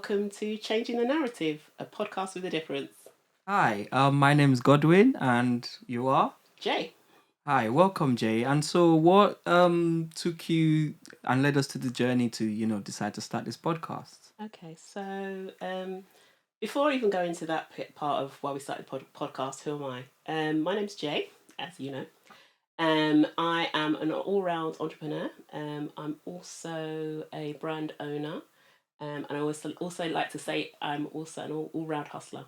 welcome to Changing the Narrative, a podcast with a difference. Hi, my name is Godwin, and you are? Jay. Hi, welcome, Jay. And so, what took you and led us to the journey to decide to start this podcast? Okay, so before I even go into that part of why we started the podcast, who am I? My name's Jay, as you know. I am an all-round entrepreneur. I'm also a brand owner, and I also like to say I'm also an all-round hustler.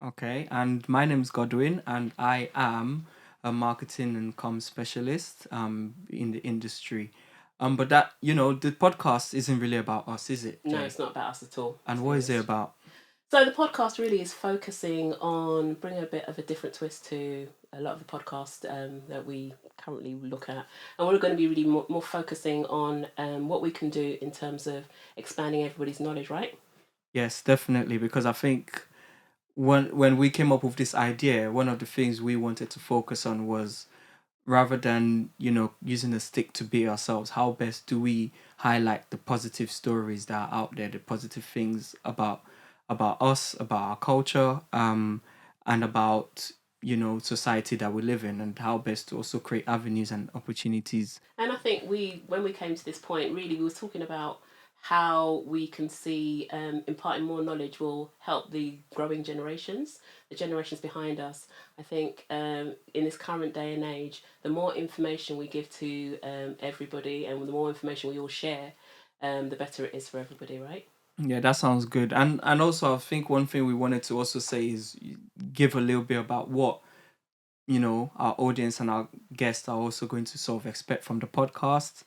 Okay, and my name is Godwin, and I am a marketing and comms specialist in the industry. But that the podcast isn't really about us, is it, No, Jay? it's not about us at all, And to be what is it honest. about? So the podcast really is focusing on bringing a bit of a different twist to a lot of the podcasts that we currently look at, and we're going to be really more focusing on what we can do in terms of expanding everybody's knowledge. Right? Yes, definitely, because I think when we came up with this idea, one of the things we wanted to focus on was rather than using a stick to beat ourselves, how best do we highlight the positive stories that are out there, the positive things about us, about our culture, and about society that we live in, and how best to also create avenues and opportunities. And I think when we came to this point, really, we was talking about how we can see imparting more knowledge will help the growing generations, the generations behind us. I think in this current day and age, the more information we give to everybody and the more information we all share, the better it is for everybody, right? Yeah, that sounds good. And also I think one thing we wanted to also say is give a little bit about what our audience and our guests are also going to sort of expect from the podcast.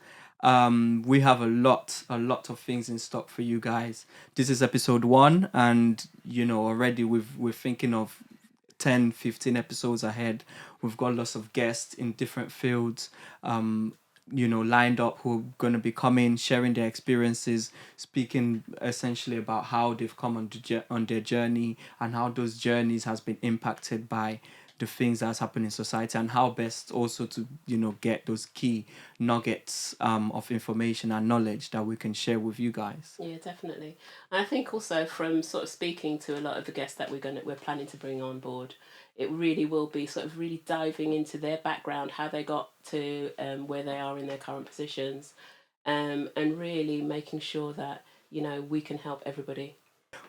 We have a lot of things in stock for you guys. This is episode 1, and already we're thinking of 10, 15 episodes ahead. We've got lots of guests in different fields, lined up, who are going to be coming, sharing their experiences, speaking essentially about how they've come on their journey, and how those journeys has been impacted by the things that's happened in society, and how best also to get those key nuggets of information and knowledge that we can share with you guys. Yeah, definitely. And I think also from sort of speaking to a lot of the guests that we're planning to bring on board, it really will be sort of really diving into their background, how they got to where they are in their current positions, and really making sure that we can help everybody.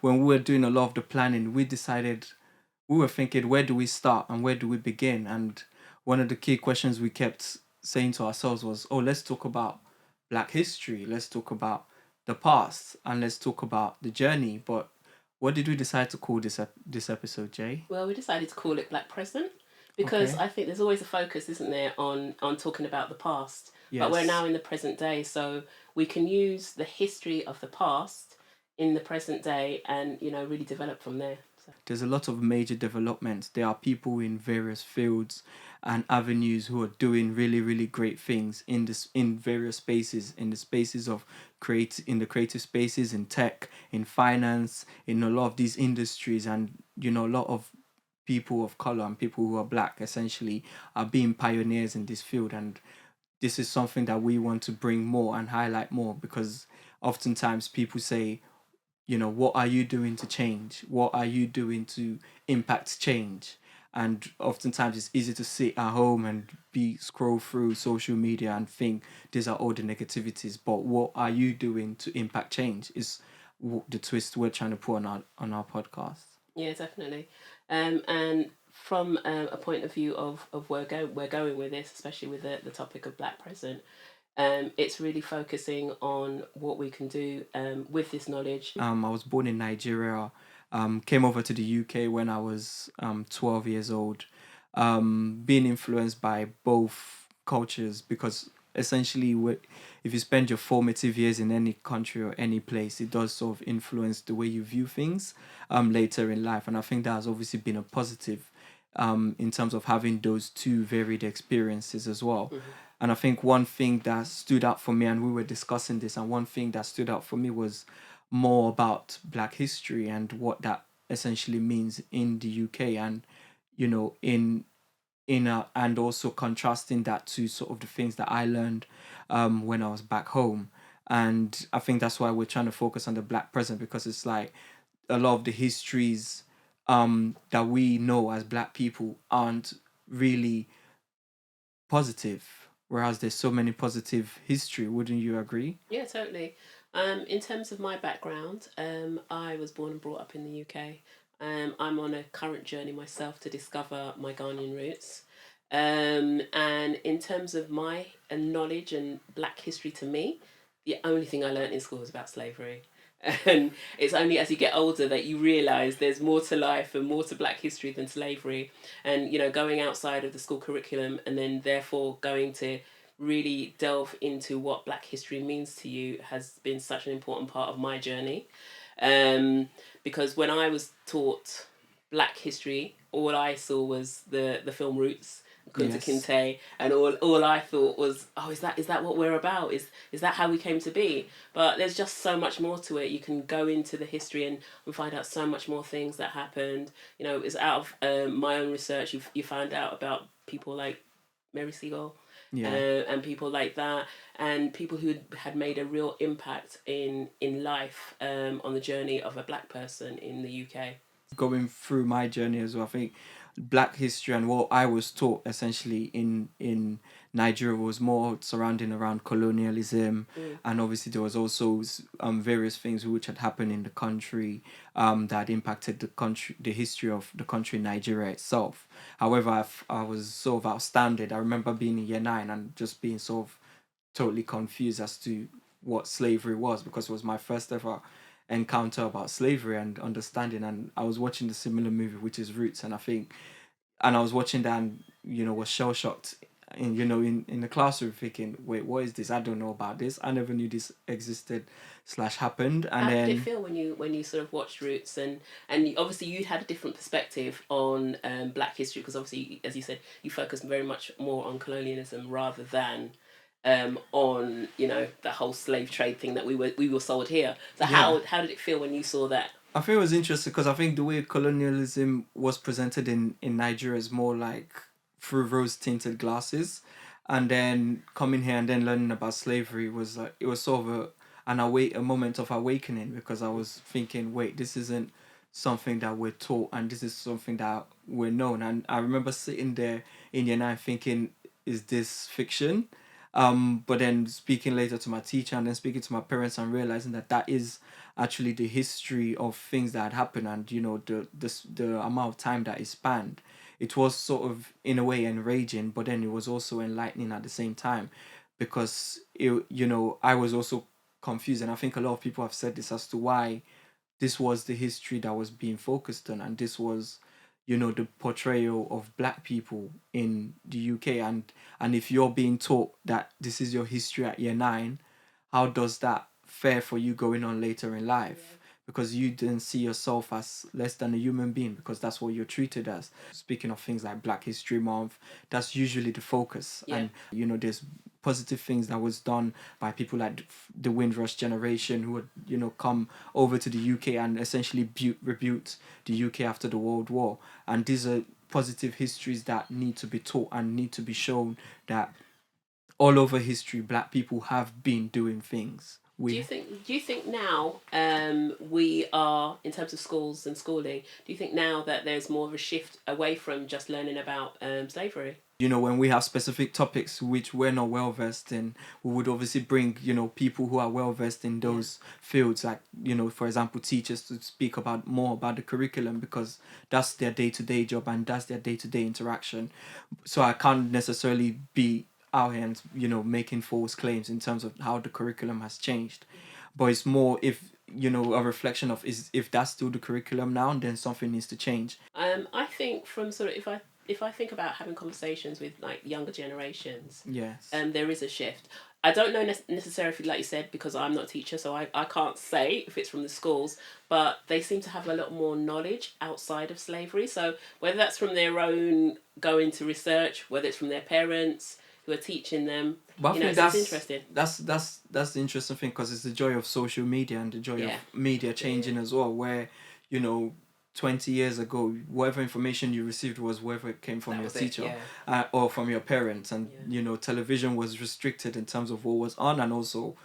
When we were doing a lot of the planning, we were thinking, where do we start and where do we begin? And one of the key questions we kept saying to ourselves was, oh, let's talk about Black history, let's talk about the past, and let's talk about the journey. But what did we decide to call this episode, Jay? Well, we decided to call it Black Present because Okay. I think there's always a focus, isn't there, on talking about the past. But we're Yes. now in the present day, so we can use the history of the past in the present day and really develop from there. So. There's a lot of major developments. There are people in various fields and avenues who are doing really, really great things in various spaces, in the spaces of in the creative spaces, in tech, in finance, in a lot of these industries. And a lot of people of color and people who are black essentially are being pioneers in this field. And this is something that we want to bring more and highlight more, because oftentimes people say, what are you doing to change? What are you doing to impact change? And oftentimes it's easy to sit at home and be scroll through social media and think these are all the negativities. But what are you doing to impact change is the twist we're trying to put on our podcast. Yeah, definitely. And from a point of view of where we're going with this, especially with the topic of Black present, it's really focusing on what we can do with this knowledge. I was born in Nigeria, came over to the UK when I was 12 years old, being influenced by both cultures, because essentially, if you spend your formative years in any country or any place, it does sort of influence the way you view things later in life. And I think that has obviously been a positive in terms of having those two varied experiences as well. Mhm. And I think one thing that stood out for me, and we were discussing this, and one thing that stood out for me was more about Black history and what that essentially means in the UK, and and also contrasting that to sort of the things that I learned when I was back home. And I think that's why we're trying to focus on the black present, because it's like a lot of the histories that we know as black people aren't really positive, whereas there's so many positive history. Wouldn't you agree? Yeah, totally. In terms of my background, I was born and brought up in the UK. I'm on a current journey myself to discover my Ghanaian roots. And in terms of my knowledge and black history to me, the only thing I learned in school was about slavery. And it's only as you get older that you realize there's more to life and more to black history than slavery. And, going outside of the school curriculum and then therefore going to really delve into what black history means to you has been such an important part of my journey. Um, because when I was taught black history, all I saw was the film Roots, Kunta Yes. Kinte, and all I thought was, oh, is that what we're about? Is that how we came to be? But there's just so much more to it. You can go into the history and find out so much more things that happened. It's out of my own research. You find out about people like Mary Seagull, Yeah. and people like that, and people who had made a real impact in life, on the journey of a black person in the UK. Going through my journey as well, I think black history and what I was taught essentially in Nigeria was more surrounding around colonialism, Mm. and obviously there was also various things which had happened in the country that impacted the country, the history of the country Nigeria itself. However, I was sort of outstanding. I remember being in year 9 and just being sort of totally confused as to what slavery was, because it was my first ever encounter about slavery and understanding. And I was watching the similar movie, which is Roots, and I was watching that and was shell shocked in the classroom, thinking, wait, what is this? I don't know about this. I never knew this existed slash happened. And How did it then feel when you sort of watched Roots, and obviously you had a different perspective on black history, because obviously, as you said, you focused very much more on colonialism rather than on the whole slave trade thing that we were sold here. So yeah, how did it feel when you saw that? I think it was interesting because I think the way colonialism was presented in Nigeria is more like through rose tinted glasses, and then coming here and then learning about slavery was like, it was sort of a moment of awakening, because I was thinking, wait, this isn't something that we're taught, and this is something that we're known. And I remember sitting there in year 9 thinking, is this fiction? But then speaking later to my teacher and then speaking to my parents and realizing that that is actually the history of things that had happened, and the amount of time that it spanned. It was sort of in a way enraging, but then it was also enlightening at the same time, because I was also confused, and I think a lot of people have said this as to why this was the history that was being focused on, and this was the portrayal of black people in the UK. And if you're being taught that this is your history at year 9, how does that fare for you going on later in life? Because you didn't see yourself as less than a human being, because that's what you're treated as. Speaking of things like Black History Month, that's usually the focus. Yeah. And there's positive things that was done by people like the Windrush generation, who would come over to the UK and essentially rebuilt the UK after the World War. And these are positive histories that need to be taught and need to be shown, that all over history black people have been doing things. Do you think now, we are, in terms of schools and schooling, do you think now that there's more of a shift away from just learning about slavery? When we have specific topics which we're not well versed in, we would obviously bring people who are well versed in Yeah. those fields, like for example, teachers, to speak about more about the curriculum, because that's their day-to-day job and that's their day-to-day interaction. So I can't necessarily be out here and making false claims in terms of how the curriculum has changed, but it's more, if a reflection of, is if that's still the curriculum now, then something needs to change. I think from sort of, if I think about having conversations with like younger generations, Yes. there is a shift. I don't know necessarily, like you said, because I'm not a teacher, so I can't say if it's from the schools, but they seem to have a lot more knowledge outside of slavery. So whether that's from their own going to research, whether it's from their parents who are teaching them, But I think it's interesting. that's the interesting thing, because it's the joy of social media and the joy of Yeah. media changing as well, where you know 20 years ago, whatever information you received was whether it came from That your was it. teacher, Yeah. or from your parents, and Yeah. television was restricted in terms of what was on, and also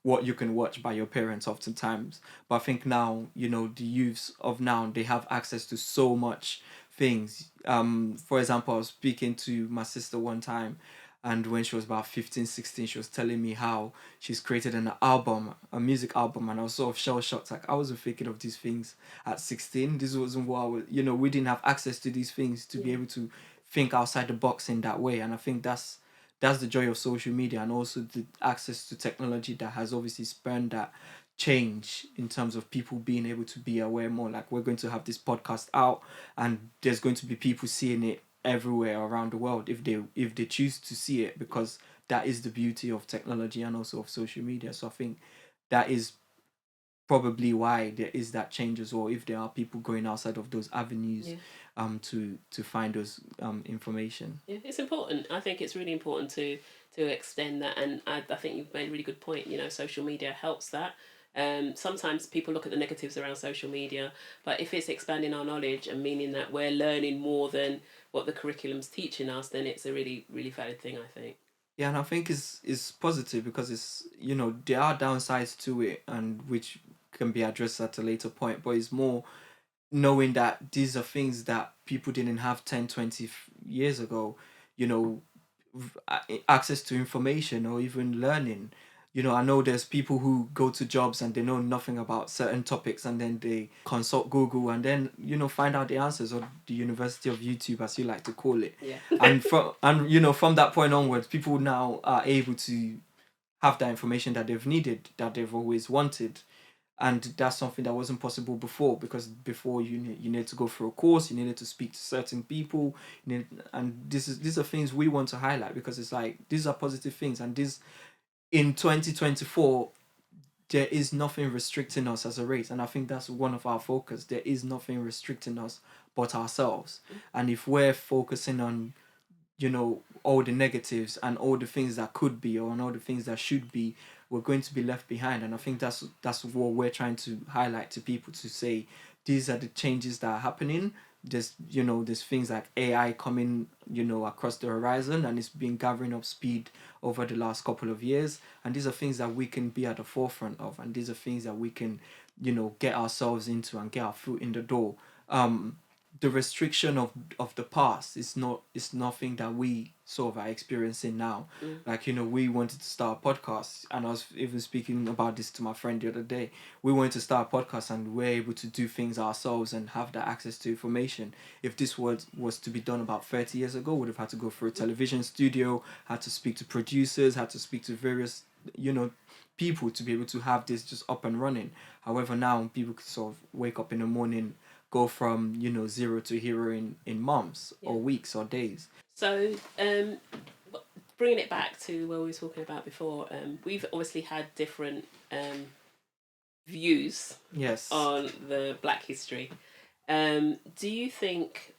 what you can watch by your parents oftentimes. But I think now, the youths of now, they have access to so much things. For example, I was speaking to my sister one time, and when she was about 15, 16, she was telling me how she's created an album, a music album, and I was sort of shell shocked. Like, I wasn't thinking of these things at 16. This wasn't what I was, we didn't have access to these things to be Yeah. able to think outside the box in that way. And I think that's the joy of social media, and also the access to technology that has obviously spurned that change in terms of people being able to be aware more. Like, we're going to have this podcast out, and there's going to be people seeing it everywhere around the world if they choose to see it, because that is the beauty of technology and also of social media. So I think that is probably why there is that change as well, if there are people going outside of those avenues, Yeah. to find those information. Yeah, it's important. I think it's really important to extend that, and I think you've made a really good point. Social media helps that. Sometimes people look at the negatives around social media, but if it's expanding our knowledge and meaning that we're learning more than what the curriculum's teaching us, then it's a really, really valid thing, I think. Yeah, and I think it's positive, because it's, there are downsides to it, and which can be addressed at a later point, but it's more knowing that these are things that people didn't have 10, 20 years ago, you know access to information or even learning. I know there's people who go to jobs and they know nothing about certain topics, and then they consult Google, and then find out the answers, or the University of YouTube, as you like to call it. Yeah. And from that point onwards, people now are able to have that information that they've needed, that they've always wanted. And that's something that wasn't possible before, because before you needed to go through a course, you needed to speak to certain people, and these are things we want to highlight, because it's like, these are positive things, and this, in 2024, there is nothing restricting us as a race, and I think that's one of our focus. There is nothing restricting us but ourselves. And if we're focusing on all the negatives and all the things that could be, or on all the things that should be, we're going to be left behind. And I think that's what we're trying to highlight to people, to say these are the changes that are happening. There's things like AI coming across the horizon, and it's been gathering up speed over the last couple of years, and these are things that we can be at the forefront of, and these are things that we can get ourselves into and get our foot in the door. The restriction of the past is nothing that we sort of are experiencing now. Mm. Like, we wanted to start a podcast, and I was even speaking about this to my friend the other day. We wanted to start a podcast, and we're able to do things ourselves and have that access to information. If this was to be done about 30 years ago, would have had to go through a television studio, had to speak to producers, had to speak to various people to be able to have this just up and running. However, now people can sort of wake up in the morning, go from zero to hero in months, Yeah. or weeks, or days. So, bringing it back to what we were talking about before, we've obviously had different views Yes. on the Black history. Do you think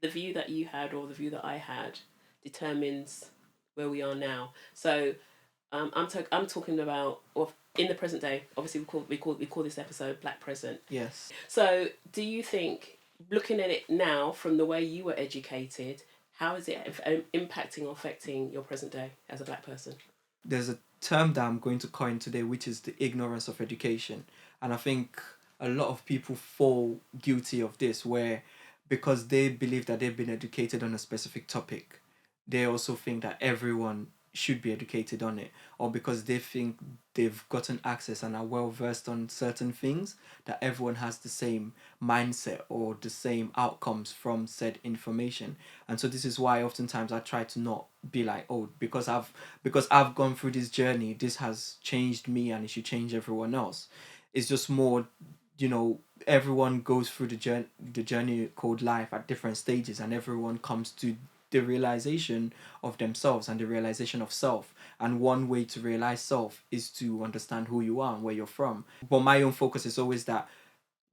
the view that you had or the view that I had determines where we are now? So, I'm talking about, or in the present day. Obviously, we call this episode Black Present. Yes. So, do you think, looking at it now from the way you were educated, how is it impacting or affecting your present day as a Black person? There's a term that I'm going to coin today, which is the ignorance of education. And I think a lot of people fall guilty of this, where because they believe that they've been educated on a specific topic, they also think that everyone should be educated on it, or because they think they've gotten access and are well versed on certain things, that everyone has the same mindset or the same outcomes from said information. And so this is why oftentimes I try to not be like, oh, because I've gone through this journey, this has changed me and it should change everyone else. It's just more, everyone goes through the journey called life at different stages, and everyone comes to the realization of themselves and the realization of self. And one way to realize self is to understand who you are and where you're from. But my own focus is always that,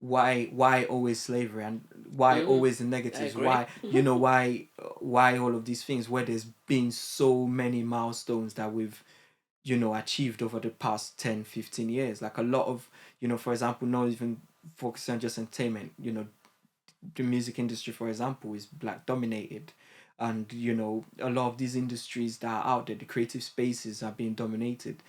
why always slavery, and why always the negatives, agree. why all of these things, where there's been so many milestones that we've achieved over the past 10, 15 years. Like, a lot of, for example, not even focusing on just entertainment, the music industry, for example, is Black dominated. And a lot of these industries that are out there, the creative spaces, are being dominated.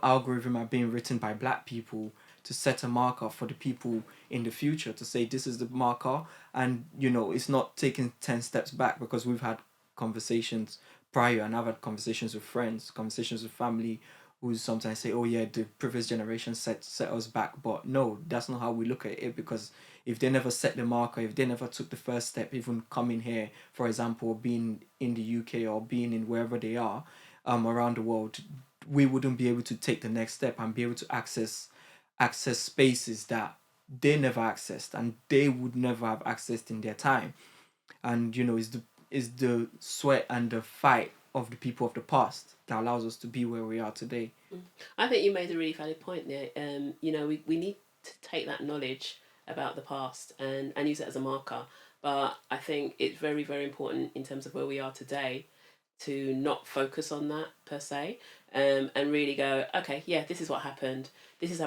algorithm are being written by black people to set a marker for the people in the future to say this is the marker. And it's not taking 10 steps back, because we've had conversations prior, and I've had conversations with friends, conversations with family, who sometimes say, oh yeah, the previous generation set us back. But no, that's not how we look at it, because if they never set the marker, if they never took the first step, even coming here, for example, being in the UK or being in wherever they are, around the world, we wouldn't be able to take the next step and be able to access spaces that they never accessed and they would never have accessed in their time. And is the sweat and the fight of the people of the past that allows us to be where we are today. I think you made a really valid point there. We need to take that knowledge about the past and use it as a marker. But I think it's very, very important in terms of where we are today to not focus on that per se, and really go, okay, yeah, this is what happened. This is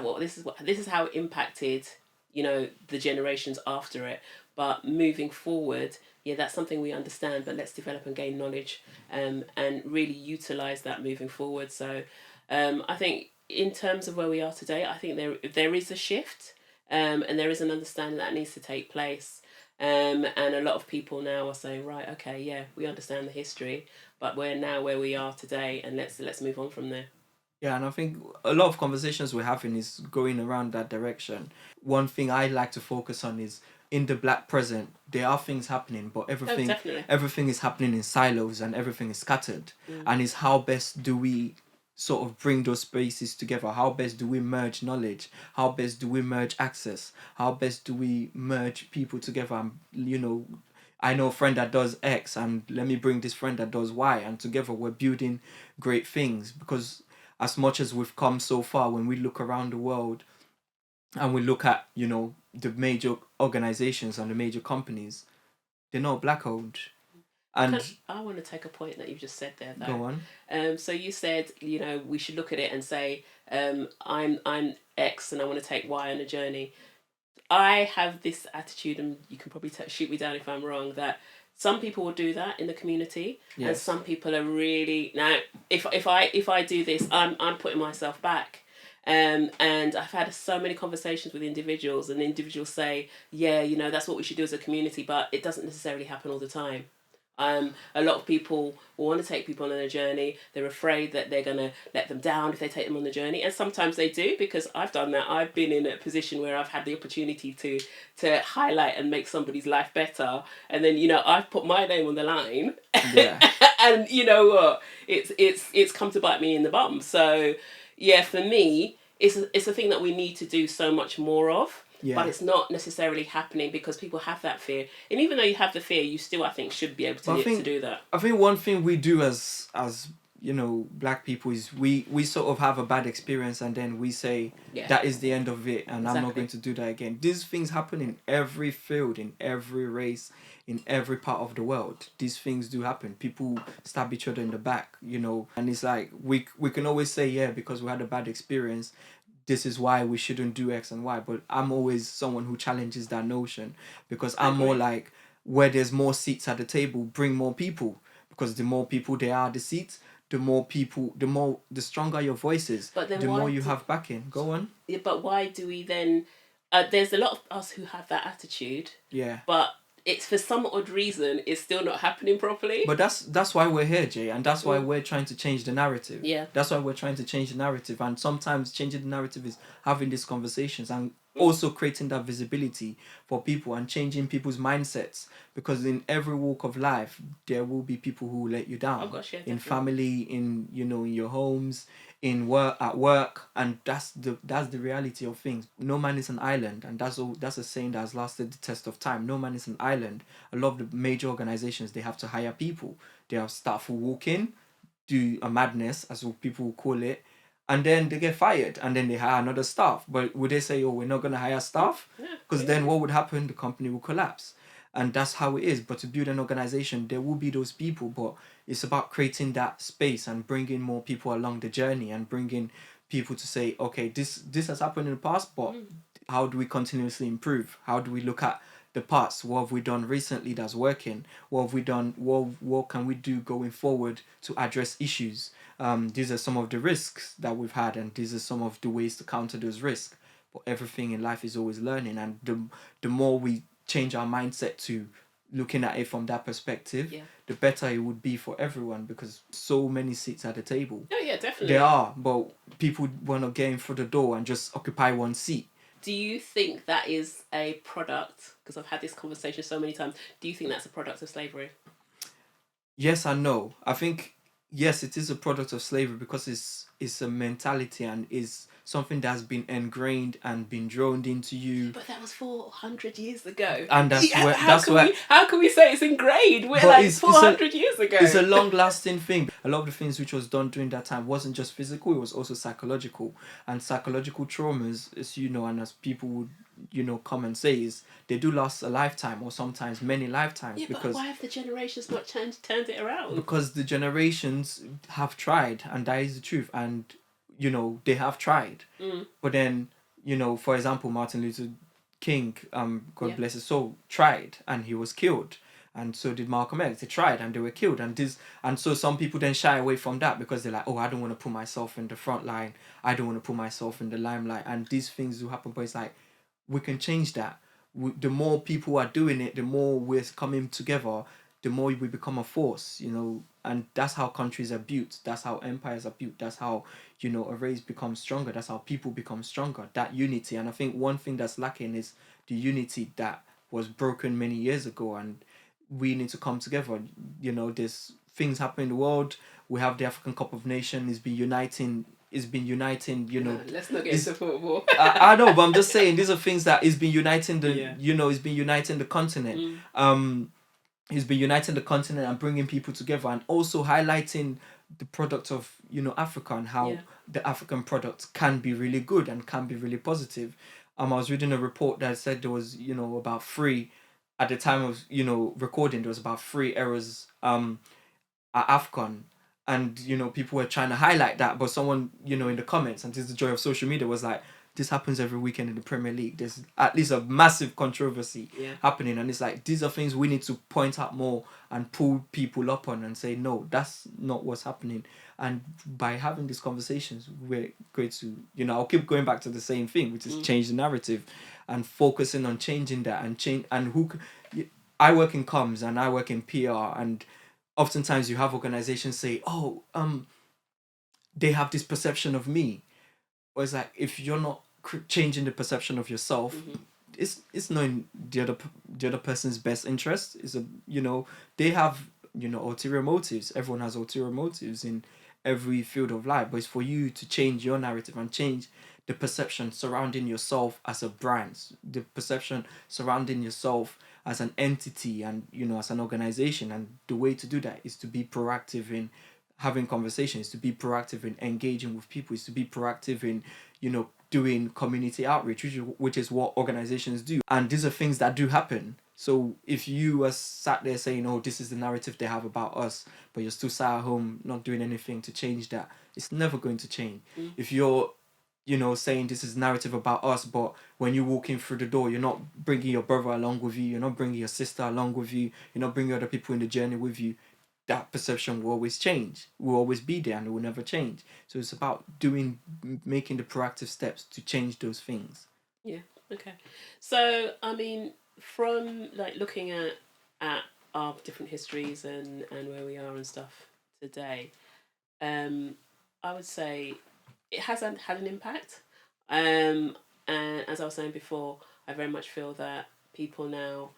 how it impacted, the generations after it. But moving forward, yeah, that's something we understand. But let's develop and gain knowledge, and really utilize that moving forward. So, I think in terms of where we are today, I think there is a shift, and there is an understanding that needs to take place. And a lot of people now are saying, right, okay, yeah, we understand the history, but we're now where we are today, and let's move on from there. Yeah, and I think a lot of conversations we're having is going around that direction. One thing I like to focus on is in the black present, there are things happening, but Oh, everything definitely. everything is happening in silos and everything is scattered. And it's how best do we sort of bring those spaces together? How best do we merge knowledge? How best do we merge access? How best do we merge people together? And I know a friend that does X, and let me bring this friend that does Y, and together we're building great things. Because as much as we've come so far, when we look around the world and we look at the major organizations and the major companies, they're not black owned. And I want to take a point that you just said there, go though. on. So you said, we should look at it and say, I'm X and I want to take Y on a journey. I have this attitude, and you can probably shoot me down if I'm wrong, that some people will do that in the community, and Yes. some people are really now. If I do this, I'm putting myself back. And I've had so many conversations with individuals, and individuals say, yeah, that's what we should do as a community, but it doesn't necessarily happen all the time. A lot of people want to take people on a journey. They're afraid that they're going to let them down if they take them on the journey. And sometimes they do, because I've done that. I've been in a position where I've had the opportunity to highlight and make somebody's life better. And then, I've put my name on the line. Yeah. And you know what? It's come to bite me in the bum. So, yeah, for me, it's a thing that we need to do so much more of, but Yeah. it's not necessarily happening because people have that fear. And even though you have the fear, you still, I think, should be able But to do that. I think one thing we do as black people is we sort of have a bad experience, and then we say Yeah. that is the end of it, and I'm not Exactly. going to do that again. These things happen in every field, in every race, in every part of the world. These things do happen. People stab each other in the back, and it's like we can always say, yeah, because we had a bad experience, this is why we shouldn't do X and Y. But I'm always someone who challenges that notion, because I I'm more agree. like, where there's more seats at the table, bring more people. Because the more people there are at the seats, the stronger your voice is, But then the more why you do have backing. Go on. yeah, but why do we then? There's a lot of us who have that attitude, Yeah. but it's for some odd reason it's still not happening properly. But that's why we're here, Jay, and that's why Mm. we're trying to change the narrative. Yeah. That's why we're trying to change the narrative, and sometimes changing the narrative is having these conversations and Mm. also creating that visibility for people and changing people's mindsets. Because in every walk of life, there will be people who will let you down. Oh gosh, yeah, In definitely. family, in your homes, in work, at work, and that's the reality of things. No man is an island, and that's a saying that has lasted the test of time. No man is an island. A lot of the major organizations, they have to hire people. They have staff who walk in, do a madness, as people will call it, and then they get fired, and then they hire another staff. But would they say, oh, we're not going to hire staff? Yeah. Because then what would happen? The company will collapse. And that's how it is. But to build an organization, there will be those people, but it's about creating that space and bringing more people along the journey, and bringing people to say, okay, this has happened in the past, but Mm. how do we continuously improve? How do we look at the past? What have we done recently that's working? What have we done? What can we do going forward to address issues? These are some of the risks that we've had, and these are some of the ways to counter those risks. But everything in life is always learning, and the more we change our mindset to looking at it from that perspective, Yeah. the better it would be for everyone, because so many seats at the table. Oh yeah, definitely. There are, but people want to get in through the door and just occupy one seat. Do you think that is a product? Because I've had this conversation so many times. Do you think that's a product of slavery? Yes and no. I think yes, it is a product of slavery because it's a mentality and is something that's been ingrained and been droned into you. But that was 400 years ago. And that's Yeah, where that's where how can we say it's ingrained? We're But like it's 400 years ago. it's a long lasting thing. A lot of the things which was done during that time wasn't just physical, it was also psychological. And psychological traumas, as you know, and as people would, come and say, is they do last a lifetime or sometimes many lifetimes. Yeah, but why have the generations not turned it around? Because the generations have tried, and that is the truth. And they have tried. But then, for example, Martin Luther King, God Yeah. bless his soul, tried and he was killed. And so did Malcolm X. They tried and they were killed. And so some people then shy away from that because they're like, oh, I don't want to put myself in the front line. I don't want to put myself in the limelight. And these things do happen, but it's like, we can change that. The more people are doing it, the more we're coming together, the more we become a force, and that's how countries are built. That's how empires are built. That's how, a race becomes stronger. That's how people become stronger. That unity. And I think one thing that's lacking is the unity that was broken many years ago. And we need to come together. There's things happening in the world. We have the African Cup of Nations. It's been uniting. Let's not get into football. I know, but I'm just saying these are things that it's been uniting the Yeah. it's been uniting the continent. It's been uniting the continent and bringing people together, and also highlighting the product of Africa and how Yeah. the African product can be really good and can be really positive. I was reading a report that said there was about three at the time of recording, there was about 3 errors at AFCON. And people were trying to highlight that, but someone in the comments, and this is the joy of social media, was like, this happens every weekend in the Premier League. There's at least a massive controversy happening, and it's like these are things we need to point out more and pull people up on and say, no, that's not what's happening. And by having these conversations, we're going to I'll keep going back to the same thing, which is change the narrative and focusing on changing that and change. And I work in comms and I work in PR, and oftentimes you have organizations say, oh, they have this perception of me. Or it's like, if you're not changing the perception of yourself, it's not in the other person's best interest. They have ulterior motives. Everyone has ulterior motives in every field of life, but it's for you to change your narrative and change the perception surrounding yourself as a brand, the perception surrounding yourself as an entity, and as an organization. And the way to do that is to be proactive in having conversations, to be proactive in engaging with people, is to be proactive in doing community outreach, which is what organizations do. And these are things that do happen. So if you are sat there saying, oh, this is the narrative they have about us, but you're still sat at home not doing anything to change that, it's never going to change. If you're saying this is narrative about us, but when you walk in through the door, you're not bringing your brother along with you, you're not bringing your sister along with you, you're not bringing other people in the journey with you, that perception will always change, will always be there, and it will never change. So it's about making the proactive steps to change those things. Yeah. Okay. So I mean, from like looking at our different histories and where we are and stuff today, I would say it hasn't had an impact. And as I was saying before, I very much feel that people now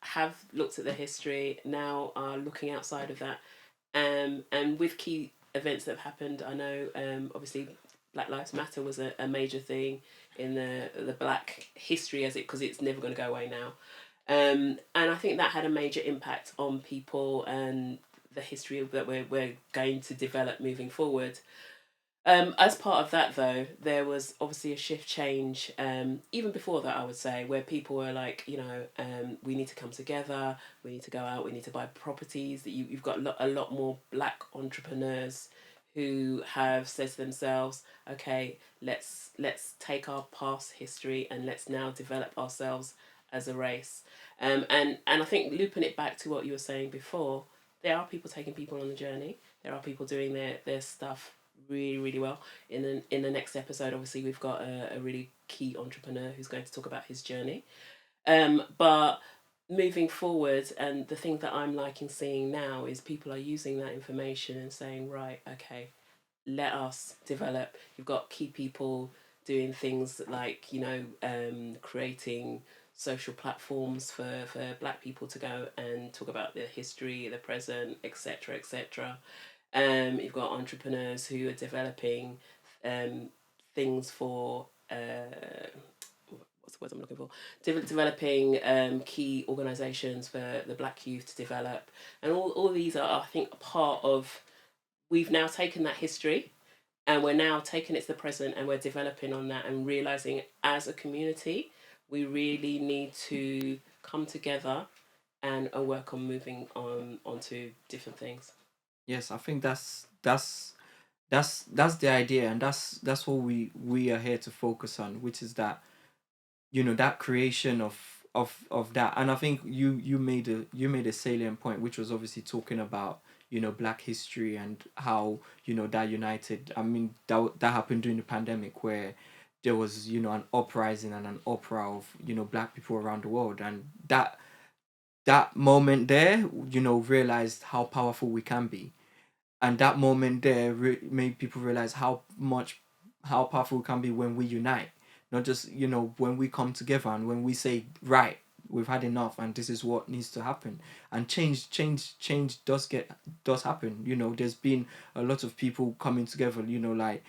have looked at their history, now are looking outside of that, and with key events that have happened. I know, obviously, Black Lives Matter was a major thing in the Black history, because it's never going to go away now, and I think that had a major impact on people and the history that we're going to develop moving forward. As part of that, though, there was obviously a shift change. Even before that, I would say, where people were like, we need to come together. We need to go out. We need to buy properties. That you've got a lot more Black entrepreneurs who have said to themselves, okay, let's take our past history and let's now develop ourselves as a race. And I think looping it back to what you were saying before, there are people taking people on the journey. There are people doing their stuff really, really well. In the next episode, obviously, we've got a really key entrepreneur who's going to talk about his journey. But moving forward, and the thing that I'm liking seeing now is people are using that information and saying, right, okay, let us develop. You've got key people doing things like, creating social platforms for black people to go and talk about their history, the present, etc., etc. You've got entrepreneurs who are developing things for what's the word I'm looking for? Developing key organisations for the black youth to develop, and all these are, I think, a part of. We've now taken that history, and we're now taking it to the present, and we're developing on that, and realizing as a community, we really need to come together and work on moving on onto different things. Yes, I think that's the idea, and that's what we are here to focus on, which is that, that creation of that. And I think you made a salient point, which was obviously talking about, black history and how, that united. I mean, that happened during the pandemic, where there was, an uprising and an uproar of, black people around the world, and that moment there, realized how powerful we can be. And that moment there made people realize how powerful we can be when we unite, not just, when we come together and when we say, right, we've had enough and this is what needs to happen. And change does happen. There's been a lot of people coming together, like,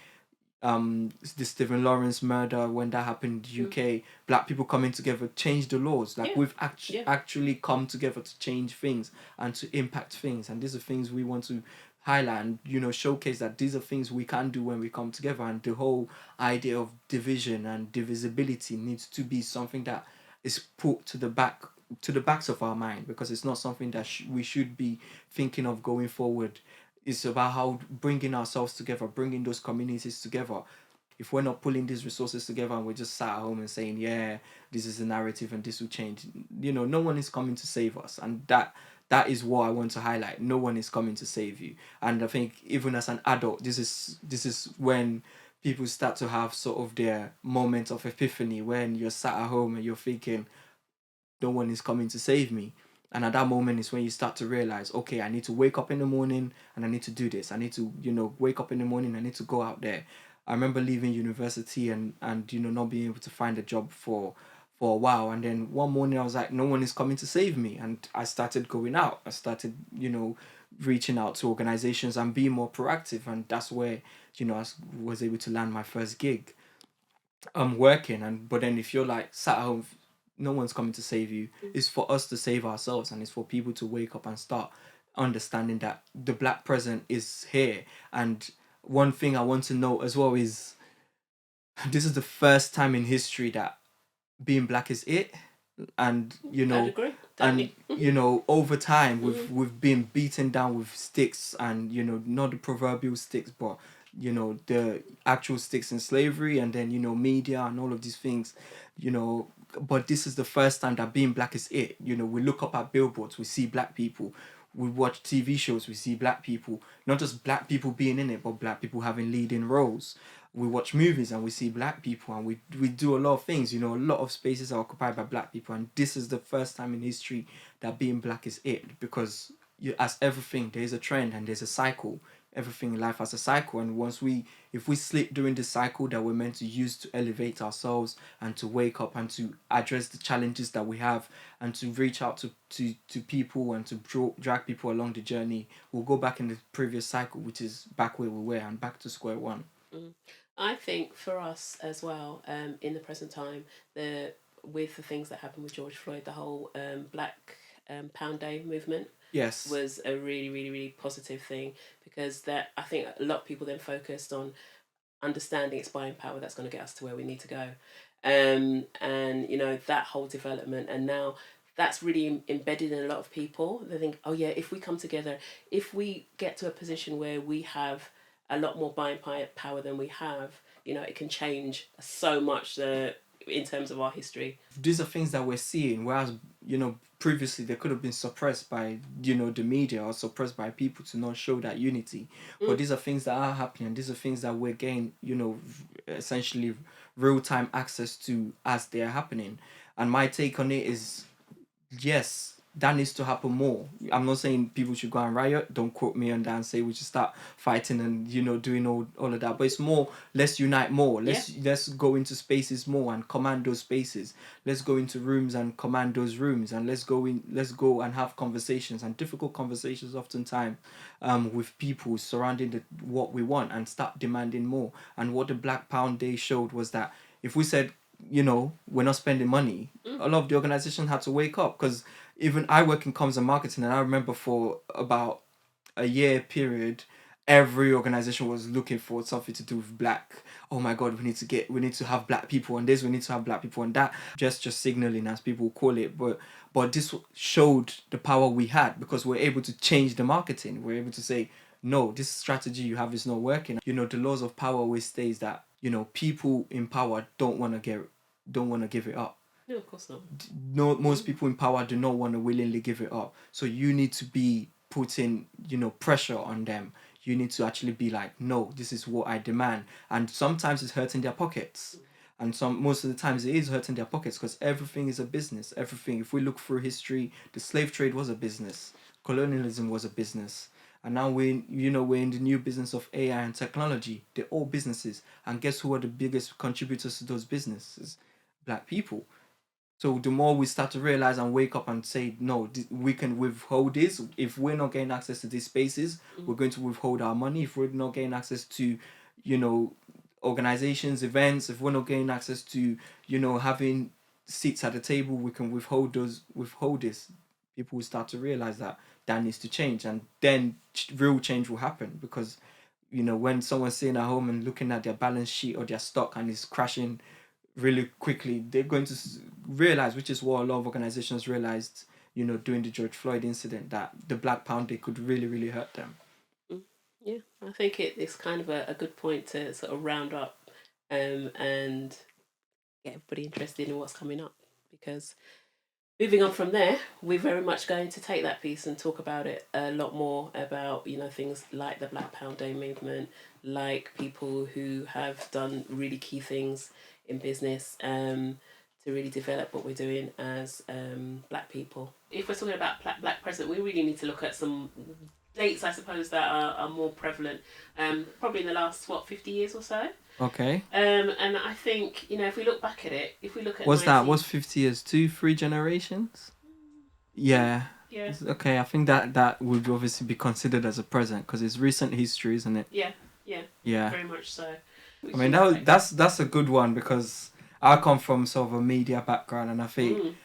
the Stephen Lawrence murder, when that happened in the Mm. UK, black people coming together changed the laws. Like, Yeah, we've yeah. actually come together to change things and to impact things, and these are things we want to highlight and, showcase that these are things we can do when we come together. And the whole idea of division and divisibility needs to be something that is put to the backs of our mind, because it's not something that we should be thinking of going forward. It's about how bringing ourselves together, bringing those communities together. If we're not pulling these resources together and we're just sat at home and saying, yeah, this is the narrative and this will change, no one is coming to save us. And that is what I want to highlight. No one is coming to save you. And I think even as an adult, this is when people start to have sort of their moment of epiphany, when you're sat at home and you're thinking, no one is coming to save me. And at that moment is when you start to realize, okay, I need to wake up in the morning and I need to do this. I need to, wake up in the morning, I need to go out there. I remember leaving university and not being able to find a job for a while. And then one morning I was like, no one is coming to save me. And I started going out. I started, reaching out to organizations and being more proactive. And that's where, I was able to land my first gig. I'm working, and but then if you're like sat at home, no one's coming to save you. Mm. It's for us to save ourselves, and it's for people to wake up and start understanding that the black present is here. And one thing I want to note as well is, this is the first time in history that being black is it. And I'd agree, and totally. over time Mm. we've been beaten down with sticks, and not the proverbial sticks, but the actual sticks in slavery, and then media and all of these things. you know but this is the first time that being black is it. We look up at billboards, we see black people. We watch TV shows, we see black people, not just black people being in it, but black people having leading roles. We watch movies and we see black people, and we do a lot of things. A lot of spaces are occupied by black people, and this is the first time in history that being black is it. Because as everything, there's a trend and there's a cycle. Everything in life has a cycle, and if we slip during the cycle that we're meant to use to elevate ourselves and to wake up and to address the challenges that we have, and to reach out to people and to drag people along the journey, we'll go back in the previous cycle, which is back where we were and back to square one. Mm. I think for us as well, in the present time, the with the things that happened with George Floyd, the whole Black Pound Day movement Yes. was a really, really, really positive thing, because that I think a lot of people then focused on understanding its buying power that's going to get us to where we need to go, and that whole development, and now that's really embedded in a lot of people. They think, oh yeah, if we come together, if we get to a position where we have a lot more buying power than we have, it can change so much. in terms of our history. These are things that we're seeing, whereas, you know, previously they could have been suppressed by, you know, the media, or suppressed by people to not show that unity. But these are things that are happening. These are things that we're getting, you know, essentially real-time access to as they are happening. And my take on it is, yes, that needs to happen more. I'm not saying people should go and riot. Don't quote me on that and say we should start fighting and, you know, doing all of that. But it's more, let's unite more. Let's go into spaces more and command those spaces. Let's go into rooms and command those rooms, and let's go and have conversations, and difficult conversations oftentimes with people surrounding what we want, and start demanding more. And what the Black Pound Day showed was that if we said, you know, we're not spending money, a lot of the organization had to wake up. Because even I work in comms and marketing, and I remember for about a year period, every organization was looking for something to do with black. Oh my god, we need to have black people on this, we need to have black people on that. Just signaling, as people call it. But this showed the power we had, because we're able to change the marketing. We're able to say, no, this strategy you have is not working. You know, the laws of power always stays that, you know, people in power don't want to give it up. No, of course not. No, most people in power do not want to willingly give it up. So you need to be putting, you know, pressure on them. You need to actually be like, no, this is what I demand. And sometimes it's hurting their pockets. And most of the times it is hurting their pockets, because everything is a business. Everything. If we look through history, the slave trade was a business. Colonialism was a business. And now we're in the new business of AI and technology. They're all businesses. And guess who are the biggest contributors to those businesses? Black people. So the more we start to realize and wake up and say, no, we can withhold this. If we're not getting access to these spaces, we're going to withhold our money. If we're not getting access to, you know, organizations, events, if we're not getting access to, you know, having seats at the table, we can withhold this. People will start to realize that needs to change. And then real change will happen. Because, you know, when someone's sitting at home and looking at their balance sheet or their stock and it's crashing really quickly, they're going to realize, which is what a lot of organizations realized, you know, during the George Floyd incident, that the Black Pound Day could really, really hurt them. Yeah, I think it's kind of a good point to sort of round up and get everybody interested in what's coming up. Because moving on from there, we're very much going to take that piece and talk about it a lot more, about, you know, things like the Black Pound Day movement, like people who have done really key things in business to really develop what we're doing as black people. If we're talking about black president, we really need to look at some dates, I suppose, that are more prevalent, probably in the last 50 years or so. Okay. And I think, you know, if we look back at it, if we look at what's 50 years, 2-3 generations? Yeah. Okay, I think that would obviously be considered as a present, because it's recent history, isn't it? Yeah, very much so. I mean, that's a good one, because I come from sort of a media background, and I think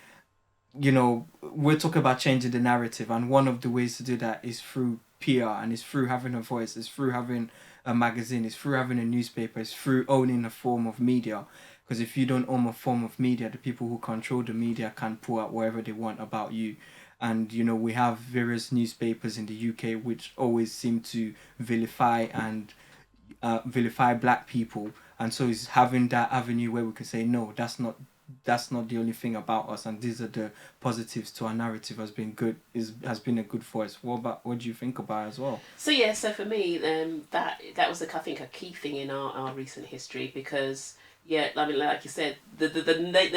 you know, we're talking about changing the narrative, and one of the ways to do that is through PR, and it's through having a voice, it's through having a magazine, it's through having a newspaper, it's through owning a form of media. Because if you don't own a form of media, the people who control the media can pull out whatever they want about you. And, you know, we have various newspapers in the UK which always seem to vilify black people. And so it's having that avenue where we can say, no, that's not the only thing about us, and these are the positives to our narrative has been a good voice. What do you think about it as well? So for me, that was I think a key thing in our recent history, because I mean, like you said, the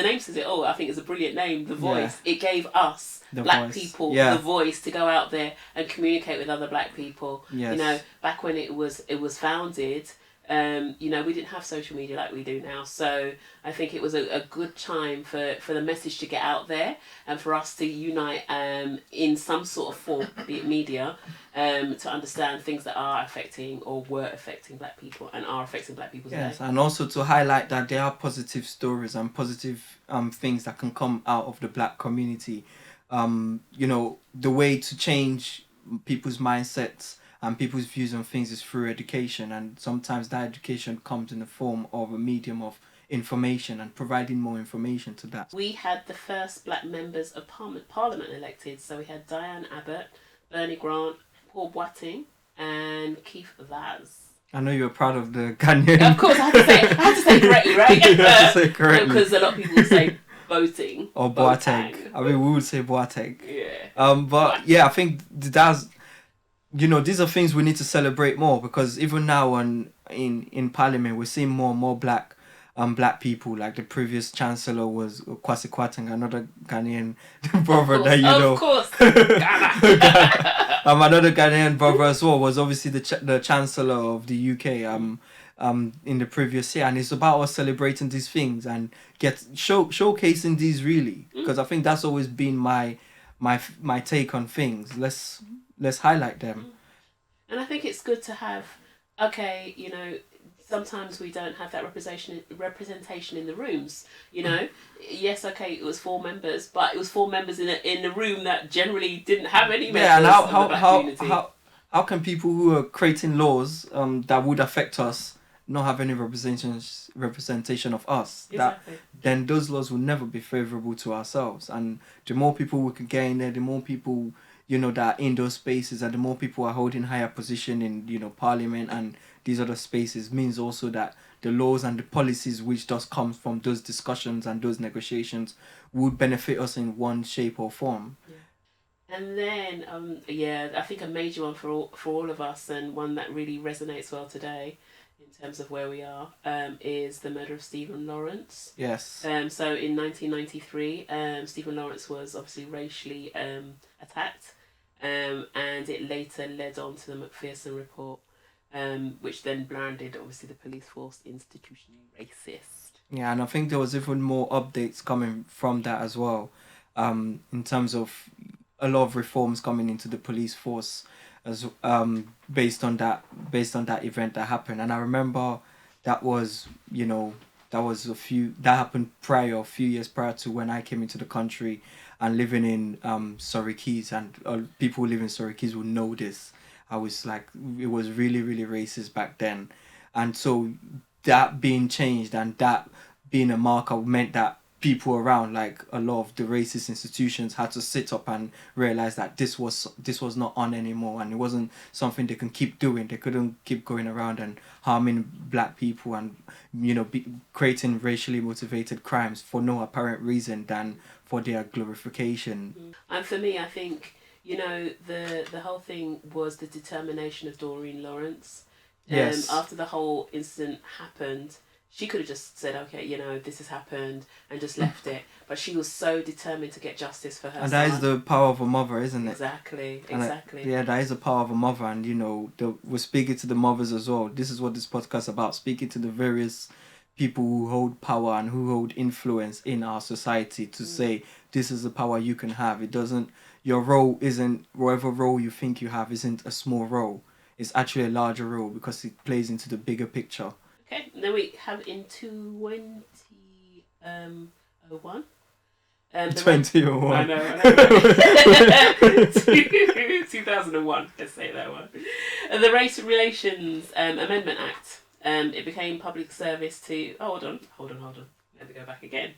name says it all. I think it's a brilliant name, The Voice. It gave us black people the voice to go out there and communicate with other black people. Yes. You know, back when it was founded, you know, we didn't have social media like we do now. So I think it was a good time for the message to get out there, and for us to unite in some sort of form, be it media, to understand things that are affecting or were affecting black people and are affecting black people today. Yes, and also to highlight that there are positive stories and positive things that can come out of the black community. You know, the way to change people's mindsets and people's views on things is through education, and sometimes that education comes in the form of a medium of information and providing more information to that. We had the first black members of Parliament elected, so we had Diane Abbott, Bernie Grant, Paul Boiting, and Keith Vaz. I know you're proud of the Ghanaian. Of course, I had to say correctly, right? You have to say correctly. Because a lot of people say boating Or boatang. Boateng. I mean, we would say Boateng. Yeah. But yeah, I think that's, these are things we need to celebrate more, because even now in Parliament we're seeing more and more black people. Like the previous Chancellor was Kwasi Kwarteng, another Ghanaian brother that Of course. Ghana. Another Ghanaian brother as well was obviously the Chancellor of the UK in the previous year, and it's about us celebrating these things and showcasing these really, because I think that's always been my take on things. Let's highlight them. And I think it's good to have, okay, sometimes we don't have that representation in the rooms. Yes, okay, it was 4 members, but it was 4 members in a room that generally didn't have any members. Yeah, and how can people who are creating laws that would affect us not have any representation of us? Exactly. Then those laws will never be favorable to ourselves. And the more people we can get in there, the more people that are in those spaces, and the more people are holding higher position in Parliament and these other spaces, means also that the laws and the policies which does come from those discussions and those negotiations would benefit us in one shape or form. Yeah. And then, I think a major one for all of us, and one that really resonates well today, in terms of where we are, is the murder of Stephen Lawrence. Yes. So in 1993, Stephen Lawrence was obviously racially attacked, and it later led on to the Macpherson report, which then branded obviously the police force institutionally racist. Yeah, and I think there was even more updates coming from that as well, in terms of a lot of reforms coming into the police force as based on that event that happened. And I remember that was that happened a few years prior to when I came into the country and living in Surrey Keys, and people who live in Surrey Keys will know this. I was like, it was really, really racist back then. And so that being changed and that being a marker meant that people around, like a lot of the racist institutions, had to sit up and realize that this was not on anymore, and it wasn't something they can keep doing. They couldn't keep going around and harming black people and creating racially motivated crimes for no apparent reason than for their glorification. And for me, I think the whole thing was the determination of Doreen Lawrence. Yes. After the whole incident happened, she could have just said, okay, this has happened, and just left it. But she was so determined to get justice for her and son. that is the power of a mother, isn't it? Exactly. Yeah, that is the power of a mother. And we're speaking to the mothers as well. This is what this podcast is about, speaking to the various people who hold power and who hold influence in our society, to say this is the power you can have. Your role isn't, whatever role you think you have isn't a small role. It's actually a larger role because it plays into the bigger picture. Okay, and then we have in 2001. 2001. I know. 2001, let's say that one. The Race Relations Amendment Act. It became public service to... Oh, hold on. Let me go back again.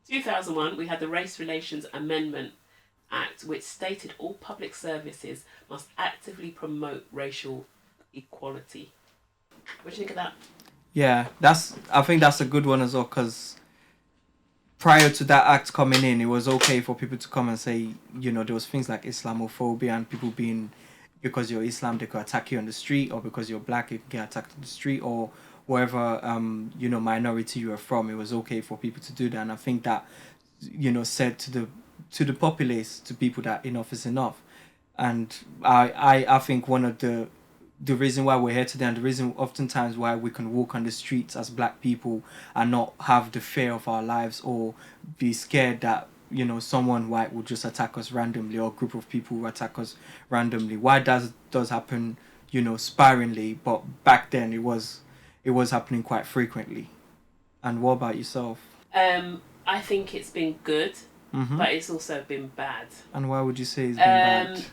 2001, we had the Race Relations Amendment Act, which stated all public services must actively promote racial equality. What do you think of that? Yeah, I think that's a good one as well, because prior to that act coming in, it was okay for people to come and say, there was things like Islamophobia and people being, because you're Islam, they could attack you on the street, or because you're black, you could get attacked on the street, or whatever, minority you are from. It was okay for people to do that. And I think that, said to the populace, to people, that enough is enough. And I think one of the reason why we're here today, and the reason oftentimes why we can walk on the streets as black people and not have the fear of our lives, or be scared that someone white will just attack us randomly, or a group of people will attack us randomly. Why does happen sparingly, but back then it was happening quite frequently. And what about yourself? I think it's been good, but it's also been bad. And why would you say it's been bad?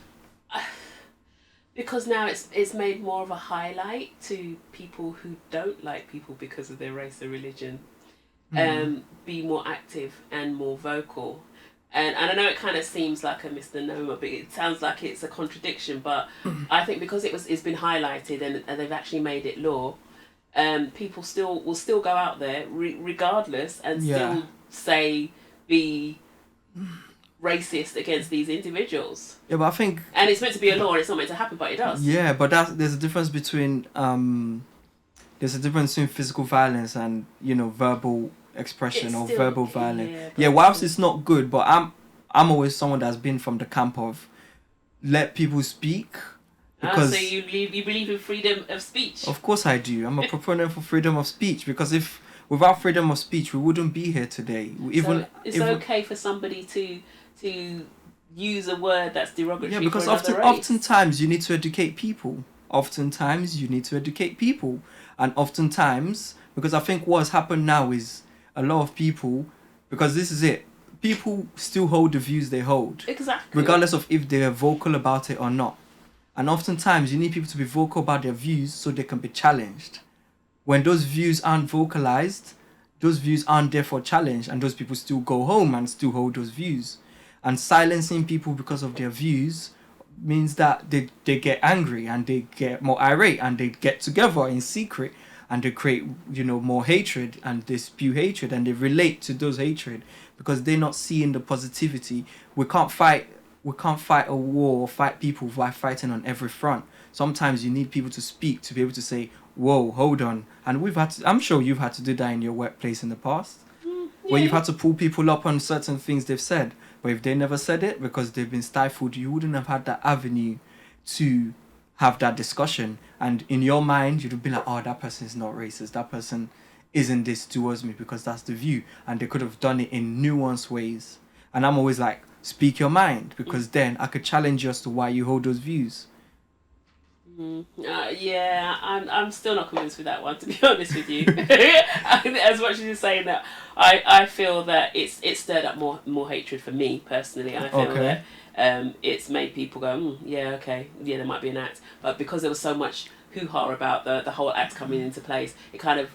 Because now it's made more of a highlight to people who don't like people because of their race or religion, be more active and more vocal. And I know it kind of seems like a misnomer, but it sounds like it's a contradiction. But I think because it's been highlighted and they've actually made it law, people still will still go out there regardless and Yeah. still say be racist against these individuals. Yeah, but I think And it's meant to be a law and it's not meant to happen, but it does. yeah, but there's a difference between physical violence and verbal expression It's or still, verbal violence. yeah, Yeah, but whilst it's not good, but I'm always someone that's been from the camp of let people speak because so you believe in freedom of speech. of course I do. I'm a proponent for freedom of speech because if without freedom of speech we wouldn't be here today. So it's okay for somebody to use a word that's derogatory. Yeah, because for another race. oftentimes you need to educate people. Oftentimes you need to educate people, and oftentimes because I think what's happened now is a lot of people, because this is it, people still hold the views they hold, Exactly. regardless of if they're vocal about it or not. And oftentimes you need people to be vocal about their views so they can be challenged. When those views aren't vocalized, those views aren't therefore challenged, and those people still go home and still hold those views. And silencing people because of their views means that they get angry and they get more irate and they get together in secret and they create more hatred and they spew hatred and they relate to those hatred because they're not seeing the positivity. We can't fight a war or fight people by fighting on every front. Sometimes you need people to speak to be able to say, whoa, hold on. And I'm sure you've had to do that in your workplace in the past, where you've had to pull people up on certain things they've said. But if they never said it because they've been stifled, you wouldn't have had that avenue to have that discussion. And in your mind, you'd be like, oh, that person is not racist. That person isn't this towards me because that's the view. And they could have done it in nuanced ways. And I'm always like, speak your mind because then I could challenge you as to why you hold those views. Yeah, I'm still not convinced with that one, to be honest with you. As much as you're saying that, I feel that it's stirred up more hatred for me personally. I feel Okay. that it's made people go, yeah, okay, yeah, there might be an act, but because there was so much hoo-ha about the whole act coming into place, it kind of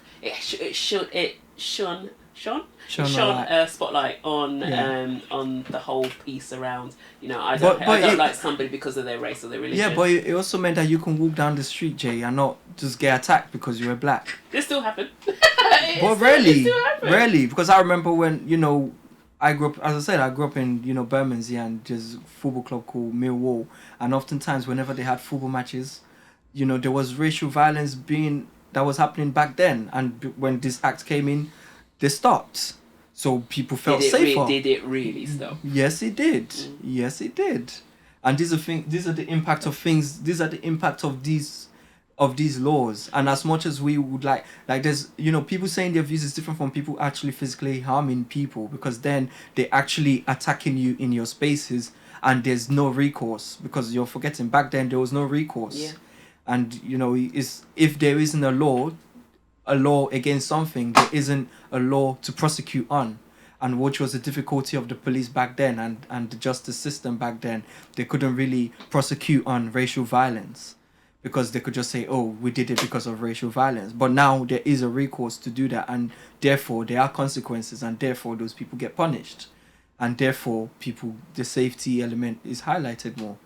shone a spotlight on the whole piece around. I don't like somebody because of their race or their religion. Yeah, but it also meant that you can walk down the street, Jay, and not just get attacked because you were black. This still happened. But rarely, because I remember when I grew up. As I said, I grew up in Bermondsey, and there's a football club called Millwall, and oftentimes whenever they had football matches, there was racial violence that was happening back then, and when this act came in, they stopped. So people felt safer. Did it really stop? Yes, it did. Yes, it did. And these are the impact of things. These are the impact of these laws. And as much as we would like there's people saying their views is different from people actually physically harming people, because then they're actually attacking you in your spaces and there's no recourse, because you're forgetting back then there was no recourse. Yeah. And if there isn't a law against something, there isn't a law to prosecute on. And which was the difficulty of the police back then and the justice system back then. They couldn't really prosecute on racial violence because they could just say, oh, we did it because of racial violence. But now there is a recourse to do that, and therefore there are consequences, and therefore those people get punished. And therefore the safety element is highlighted more.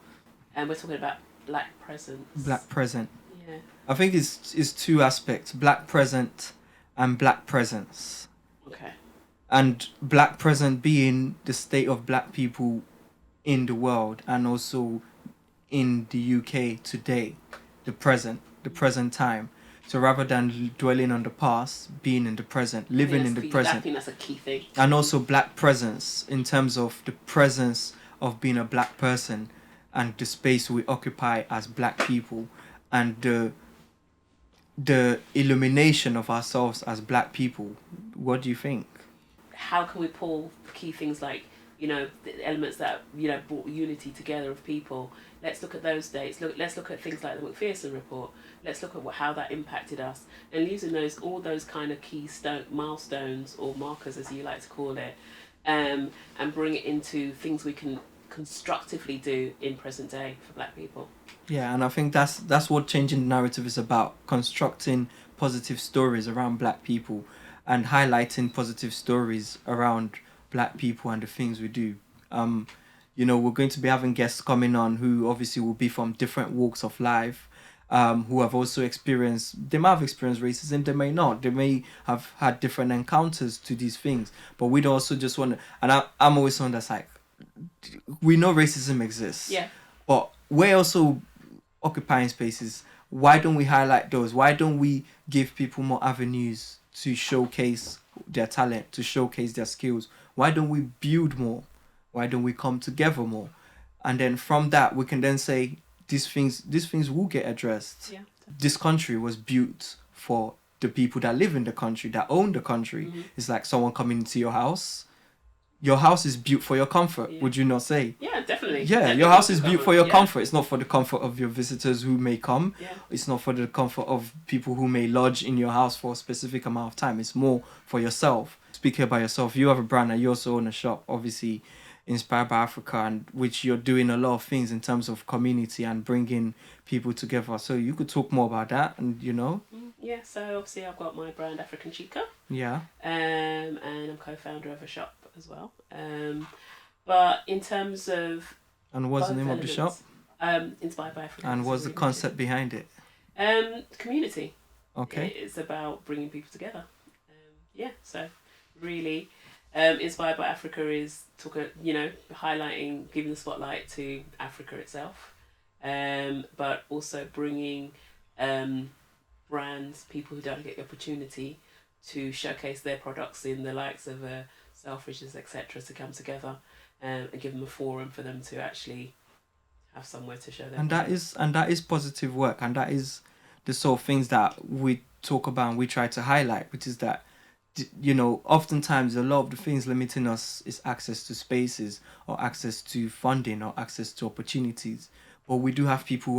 And we're talking about black presence. Black present. Yeah. I think it's two aspects: black present and black presence. Okay. And black present being the state of black people in the world and also in the UK today, the present time. So rather than dwelling on the past, being in the present, living in the present. I think that's a key thing. And also black presence in terms of the presence of being a black person and the space we occupy as black people, and the illumination of ourselves as black people. What do you think? How can we pull key things like, the elements that, brought unity together of people? Let's look at those dates. Let's look at things like the McPherson report. Let's look at how that impacted us, and using all those kind of key milestones or markers, as you like to call it, and bring it into things we can constructively do in present day for black people. Yeah, and I think that's what changing the narrative is about: constructing positive stories around black people and highlighting positive stories around black people and the things we do. We're going to be having guests coming on who obviously will be from different walks of life, who have also experienced, they might have experienced racism, they may not, they may have had different encounters to these things. But we'd also just want to, and I'm always someone that's like, we know racism exists, Yeah. but we're also occupying spaces. Why don't we highlight those? Why don't we give people more avenues to showcase their talent, to showcase their skills? Why don't we build more? Why don't we come together more? And then from that, we can then say these things will get addressed. Yeah. This country was built for the people that live in the country, that own the country. Mm-hmm. It's like someone coming into your house. Your house is built for your comfort, Yeah. would you not say? Yeah, definitely. Yeah, Definitely your house is built for your yeah. comfort. It's not for the comfort of your visitors who may come. Yeah. It's not for the comfort of people who may lodge in your house for a specific amount of time. It's more for yourself. Speaking about yourself, you have a brand and you also own a shop, obviously inspired by Africa, and which you're doing a lot of things in terms of community and bringing people together. So you could talk more about that, and Yeah, so obviously I've got my brand African Chica, yeah, and I'm co-founder of a shop as well. But in terms of and what's the both name of the shop? Inspired by Africa. And what's the concept behind it? Community. Okay. It's about bringing people together. So really, Inspired by Africa is highlighting, giving the spotlight to Africa itself, but also bringing brands, people who don't get the opportunity to showcase their products in the likes of Selfridges, etc., to come together and give them a forum for them to actually have somewhere to show their And that is positive work, and that is the sort of things that we talk about and we try to highlight, which is that oftentimes a lot of the things limiting us is access to spaces or access to funding or access to opportunities. But we do have people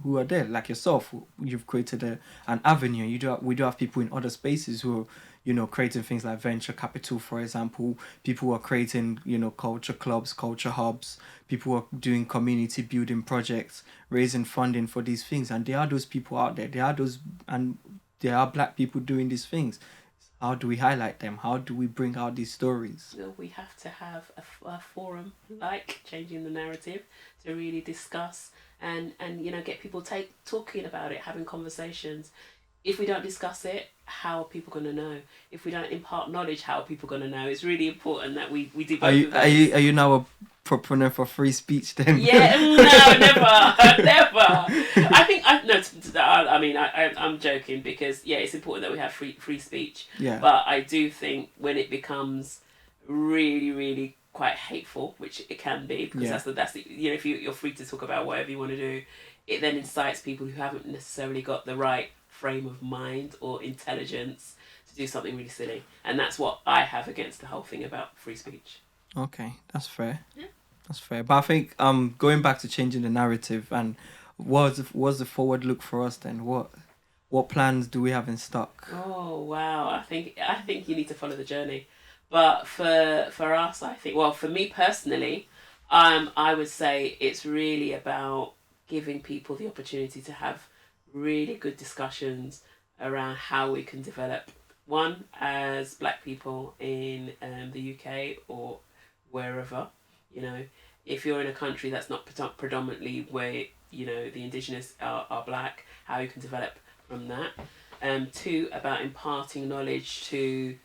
who are there, like yourself. You've created an avenue. We do have people in other spaces who are, creating things like venture capital, for example. People who are creating, culture clubs, culture hubs. People who are doing community building projects, raising funding for these things. And there are those people out there. There are Black people doing these things. How do we highlight them? How do we bring out these stories? We have to have a forum like Changing the Narrative to really discuss and get people talking about it, having conversations. If we don't discuss it, how are people going to know? If we don't impart knowledge, how are people going to know? It's really important that we do both of those. Are you now a proponent for free speech then? Yeah, no, never. I'm joking because it's important that we have free speech. Yeah. But I do think when it becomes really, really quite hateful, which it can be, because that's the if you're free to talk about whatever you want to do, it then incites people who haven't necessarily got the right frame of mind or intelligence to do something really silly, and that's what I have against the whole thing about free speech. Okay, that's fair. Yeah. That's fair. But I think going back to changing the narrative, and what's the forward look for us then? What plans do we have in stock? Oh wow, I think you need to follow the journey. But for us, I think, well, for me personally, I would say it's really about giving people the opportunity to have really good discussions around how we can develop, one, as Black people in the UK or wherever. If you're in a country that's not predominantly where the indigenous are Black, how you can develop from that. Two, about imparting knowledge to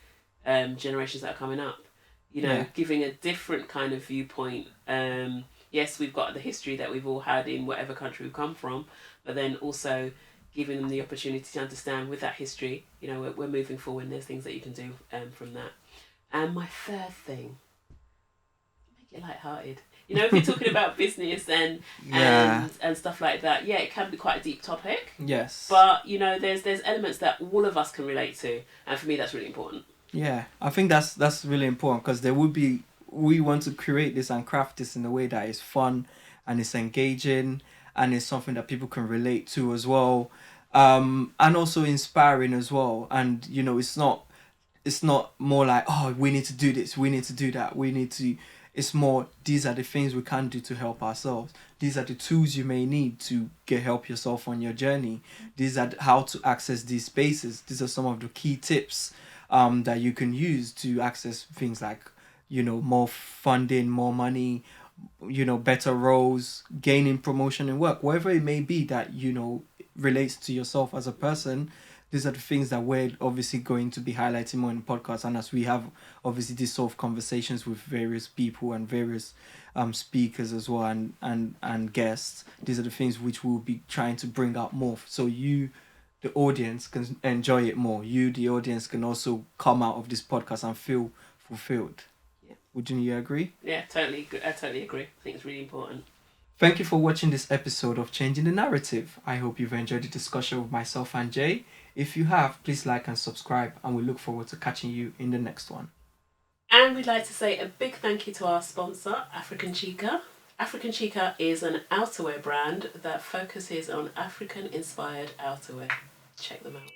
generations that are coming up. Giving a different kind of viewpoint. Yes, we've got the history that we've all had in whatever country we've come from, but then also giving them the opportunity to understand with that history, we're moving forward and there's things that you can do from that. And my third thing, make it lighthearted. If you're talking about business and stuff like that, it can be quite a deep topic. Yes. But there's elements that all of us can relate to, and for me that's really important. Yeah, I think that's really important, because we want to create this and craft this in a way that is fun and it's engaging and it's something that people can relate to as well, and also inspiring as well. And it's not more like, oh, we need to do this, we need to do that, it's more, these are the things we can do to help ourselves. These are the tools you may need to help yourself on your journey. These are how to access these spaces. These are some of the key tips that you can use to access things like more funding, more money, better roles, gaining promotion in work, whatever it may be that relates to yourself as a person. These are the things that we're obviously going to be highlighting more in the podcast, and as we have obviously these sort of conversations with various people and various speakers as well, and guests, these are the things which we'll be trying to bring out more, so you, the audience, can enjoy it more. You, the audience, can also come out of this podcast and feel fulfilled. Wouldn't you agree? Yeah, totally. I totally agree. I think it's really important. Thank you for watching this episode of Changing the Narrative. I hope you've enjoyed the discussion with myself and Jay. If you have, please like and subscribe, and we look forward to catching you in the next one. And we'd like to say a big thank you to our sponsor, African Chica. African Chica is an outerwear brand that focuses on African-inspired outerwear. Check them out.